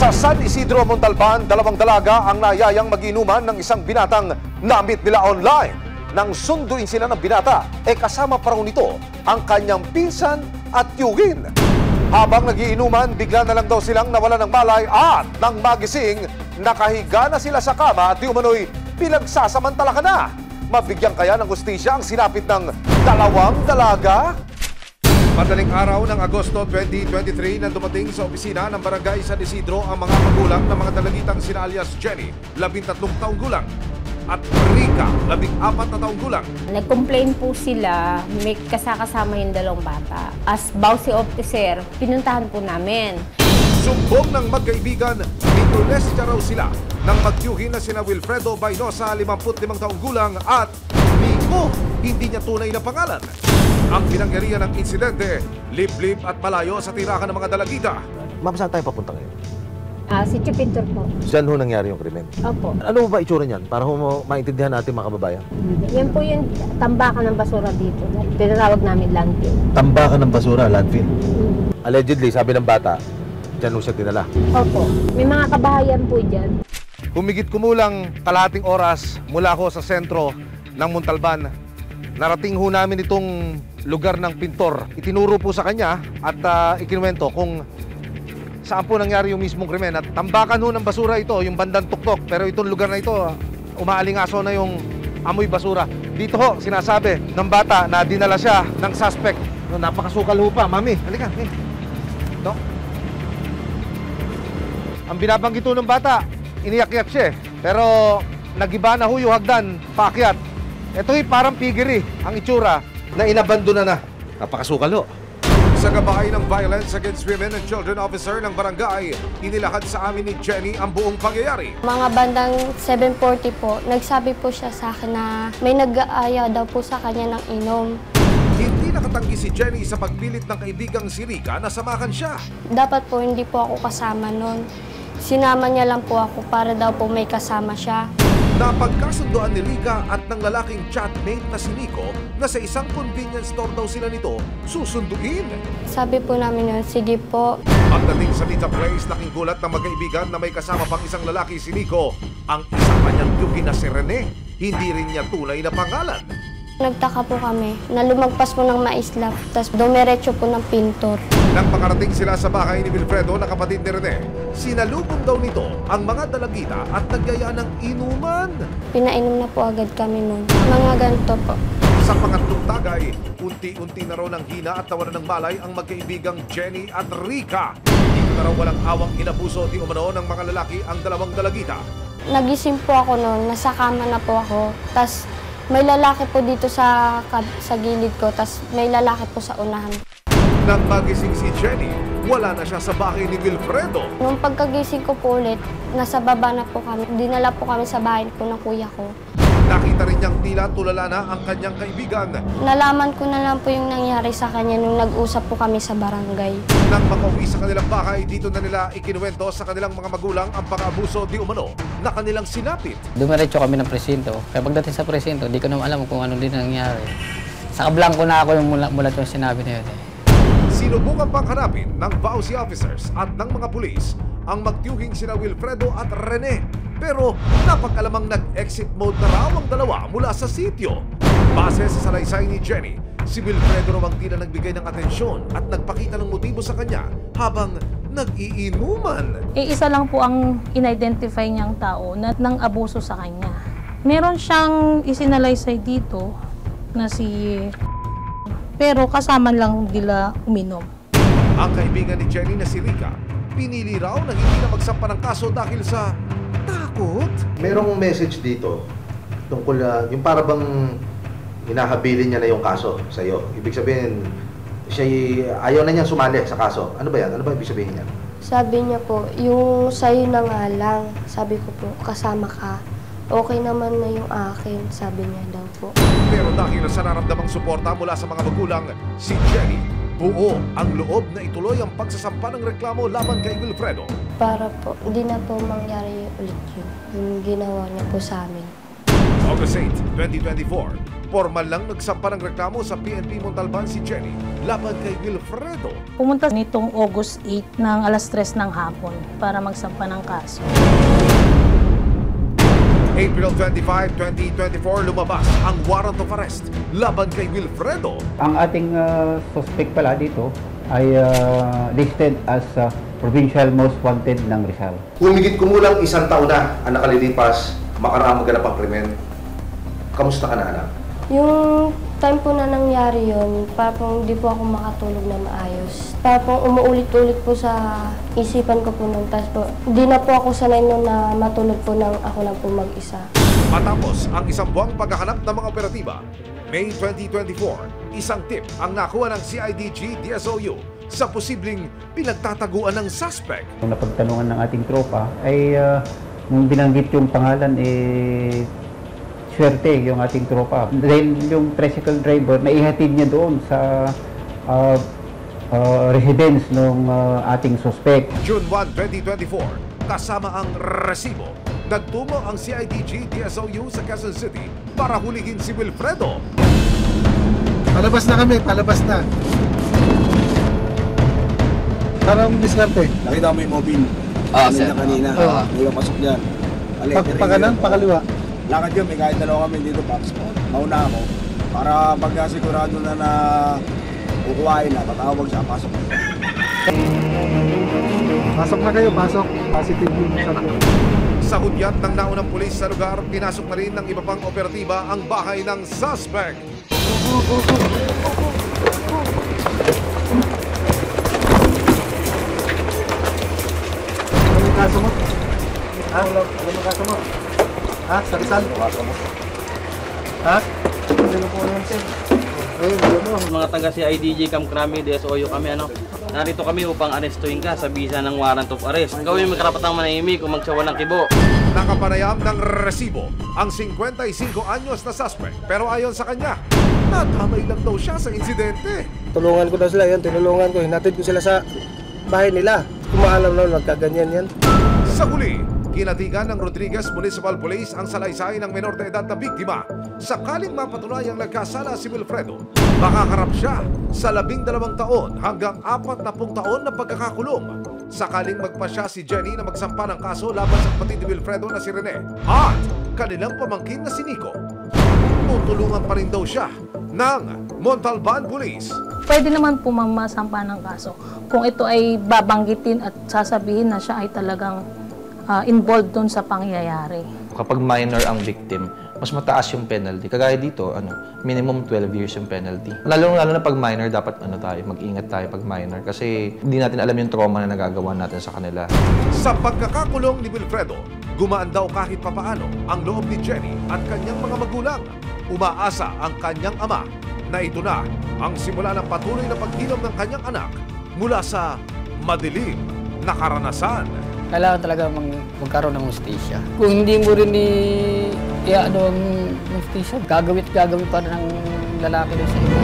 Sa San Isidro, Montalban, dalawang dalaga ang nayayang mag-inuman ng isang binatang na-meet nila online. Nang sunduin sila ng binata, kasama pa raw nito ang kanyang pinsan at tiyugin. Habang nagiinuman, bigla na lang daw silang nawala ng malay at nang magising, nakahiga na sila sa kama at di umano'y pinagsasamantala ka na. Mabigyan kaya ng hustisya ang sinapit ng dalawang dalaga? Madaling araw ng Agosto 2023 nang dumating sa opisina ng Barangay San Isidro ang mga magulang ng mga dalagitang sina alias Jenny, 13 taong gulang, at Rica, 14 na taong gulang. Nag-complain po sila, may kasakasama yung dalawang bata. As bawsi officer, pinuntahan po namin. Sumbong ng magkaibigan, minolestya raw sila nang magtiyuhin na sina Wilfredo Bainosa, 55 taong gulang, at Nico, hindi niya tunay na pangalan. Ang pinangyarihan ng insidente, liblib at malayo sa tirahan ng mga dalagita. Ma'am, saan tayo papunta ngayon? Si Chupintor po. Saan ho nangyari yung krimen? Opo. Ano ba itsura niyan? Para ho maintindihan natin mga kababayan. Yan po yung tambakan ng basura dito. Tinatawag namin landfill. Tambakan ng basura, landfill. Allegedly, sabi ng bata, dyan ho siya dinala. Opo. May mga kabahayan po dyan. Humigit kumulang kalahating oras mula ko sa sentro ng Montalban. Narating ho namin itong lugar ng pintor. Itinuro po sa kanya at ikinuwento kung saan po nangyari yung mismong krimen. At tambakan ho ng basura ito, yung bandang tuktok. Pero itong lugar na ito, umaalingaso na yung amoy basura. Dito ho, sinasabi ng bata na dinala siya ng suspect. Napakasukal ho pa. Mami, halika. No? Ang binabanggit ho ng bata, iniyak-iyak siya. Pero nagiba na ho yung hagdan, paakyat. Ito'y parang pigiri ang itsura na inabandona na. Napakasukal ho. Sa gabay ng Violence Against Women and Children Officer ng barangay, inilahad sa amin ni Jenny ang buong pangyayari. Mga bandang 7:40 po, nagsabi po siya sa akin na may nag-aaya daw po sa kanya ng inom. Hindi nakatanggi si Jenny sa pagpilit ng kaibigang si Rica na samahan siya. Dapat po hindi po ako kasama nun. Sinama niya lang po ako para daw po may kasama siya. Napagkasundoan ni Rica at ng lalaking chatmate na si Nico na sa isang convenience store daw sila nito susunduin. Sabi po namin yun, sige po. Pagdating sa Pizza Place, laking gulat ng magkaibigan na may kasama pang isang lalaki si Nico. Ang isang kanyang tiyugin na si Rene. Hindi rin niya tunay na pangalan. Nagtaka po kami na lumagpas po ng maislap, tapos dumiretso po ng pintor. Nang makarating sila sa bahay ni Wilfredo na kapatid ni Rene, sinalubong daw nito ang mga dalagita at nagyaya ng inuman. Pinainom na po agad kami nun. Mga ganito po. Sa pangatlong tagay, unti-unti na raw ng hina at tawanan ng malay ang magkaibigang Jenny at Rica. Dito na raw walang awang inabuso di umano ng mga lalaki ang dalawang dalagita. Nagising po ako noon, nasa kama na po ako. Tapos may lalaki po dito sa gilid ko, tapos may lalaki po sa unahan. Nang magising si Jenny, wala na siya sa bahay ni Wilfredo. Nung pagkagising ko po ulit, nasa baba na po kami. Dinala po kami sa bahay po ng kuya ko. Nakita rin niyang tila tulala na ang kanyang kaibigan. Nalaman ko na lang po yung nangyari sa kanya nung nag-usap po kami sa barangay. Nang makauwi sa kanilang bahay, dito na nila ikinuwento sa kanilang mga magulang ang pang-abuso di umano na kanilang sinapit. Dumiretso kami ng presinto. Kaya pagdating sa presinto, di ko naman alam kung ano din nangyari. Sa kablangko na ako yung mula yung sinabi na yun. Sinubukan pang hanapin ng VAUSI officers at ng mga pulis ang magtiyuhing sina Wilfredo at Rene. Pero napag-alamang nag-exit mode na raw ang dalawa mula sa sityo. Base sa salaysay ni Jenny, si Wilfredo raw ang tila nagbigay ng atensyon at nagpakita ng motibo sa kanya habang nag-iinuman. Isa lang po ang in-identify niyang tao na nang abuso sa kanya. Meron siyang isinalaysay dito na si... pero kasama lang nila uminom. Ang kaibigan ni Jenny na si Rica, pinili raw na hindi na magsampa ng kaso dahil sa takot. Merong message dito tungkol yung para bang hinahabilin niya na yung kaso sa iyo. Ibig sabihin, siya ayaw na niyang sumali sa kaso. Ano ba yan? Ano ba ibig sabihin niya? Sabi niya po, yung sa'yo na nga lang. Sabi ko po, kasama ka. Okay naman na yung akin, sabi niya daw po. Pero dahil sa nararamdamang suporta mula sa mga magulang, si Jenny, buo ang loob na ituloy ang pagsasampa ng reklamo laban kay Wilfredo. Para po, hindi na po mangyari ulit yun. Yung ginawa niya po sa amin. August 8, 2024, Formal lang nagsampa ng reklamo sa PNP Montalban si Jenny laban kay Wilfredo. Pumunta nitong August 8 ng alas 3 ng hapon para magsampa ng kaso. April 25, 2024, lumabas ang warrant of arrest laban kay Wilfredo. Ang ating suspect pala dito ay listed as provincial most wanted ng Rizal. Humigit kumulang 1 taon na ang nakalilipas makaraang maganap ang krimen. Kamusta ka na, anak? Yung time po na nangyari yun, para pong hindi po ako makatulog na maayos. Para pong umuulit-ulit po sa isipan ko po nun. Tapos po, hindi na po ako sanay nun na matulog po nang ako lang po mag-isa. Matapos ang isang buwang paghahanap ng mga operatiba, May 2024, isang tip ang nakuha ng CIDG DSOU sa posibleng pinagtataguan ng suspect. Nung napagtanungan ng ating tropa ay nung binanggit yung pangalan swerte yung ating tropa. Dahil yung tricycle driver, naihatid niya doon sa residence ng ating suspect. June 1, 2024, kasama ang resibo, nagtungo ang CIDG DSOU sa Quezon City para hulihin si Wilfredo. Palabas na kami, palabas na. Parang diskarte. Nakita mo yung mobile. Sir. Kanina. Hindi ka pasok dyan. Pagkanan, pakaliwa. Lakad yun, may kahit dalawa kami dito, Pax. Mauna ako. Para pagkasigurado na kukuhain na, tatawag siya, pasok. Pasok na kayo, pasok. Positive yung sabi. Sa hudyat ng naunang pulis sa lugar, pinasok na rin ng iba pang operatiba ang bahay ng suspect. Ano yung kaso mo? Ha? Ano yung kaso mo? Ha? Sa Rizal? Ha? Ano po yun, sir? Ayun, Mga taga CIDG Camp Crame, DSOU kami, narito kami upang arestuhin ka sa bisa ng warrant of arrest. Gawin mo karapatang manahimik kung magsawa ng kibo. Nakapanayam ng resibo ang 55 anyos na suspect, pero ayon sa kanya, nadamay lang daw siya sa insidente. tulungan ko daw sila yan, tinulungan ko. Hinatid ko sila sa bahay nila. Kumaalam na nagkaganyan yan. Sa huli, kinatigan ng Rodriguez Municipal Police ang salaysay ng menor de edad na biktima. Sakaling mapatunayang nagkasala si Wilfredo, makakarap siya sa 12 taon hanggang 40 taon na pagkakakulong. Sakaling magpasya si Jenny na magsampa ng kaso laban sa kapatid ni Wilfredo na si Rene at kanilang pamangkin na si Nico, tutulungan pa rin daw siya ng Montalban Police. Pwede naman po mamasampa ng kaso kung ito ay babanggitin at sasabihin na siya ay talagang involved doon sa pangyayari. Kapag minor ang victim, mas mataas yung penalty. Kagaya dito, minimum 12 years yung penalty. Lalo na pag minor, dapat mag-ingat tayo pag minor kasi hindi natin alam yung trauma na nagagawa natin sa kanila. Sa pagkakakulong ni Wilfredo, gumaan daw kahit papaano ang loob ni Jenny at kanyang mga magulang. Umaasa ang kanyang ama na ito na ang simula ng patuloy na paghilom ng kanyang anak mula sa madilim na karanasan. Kailangan talaga magkaroon ng hustisya. Kung hindi mo rin ang hustisya, gagawin pa rin ng lalaki doon sa iba.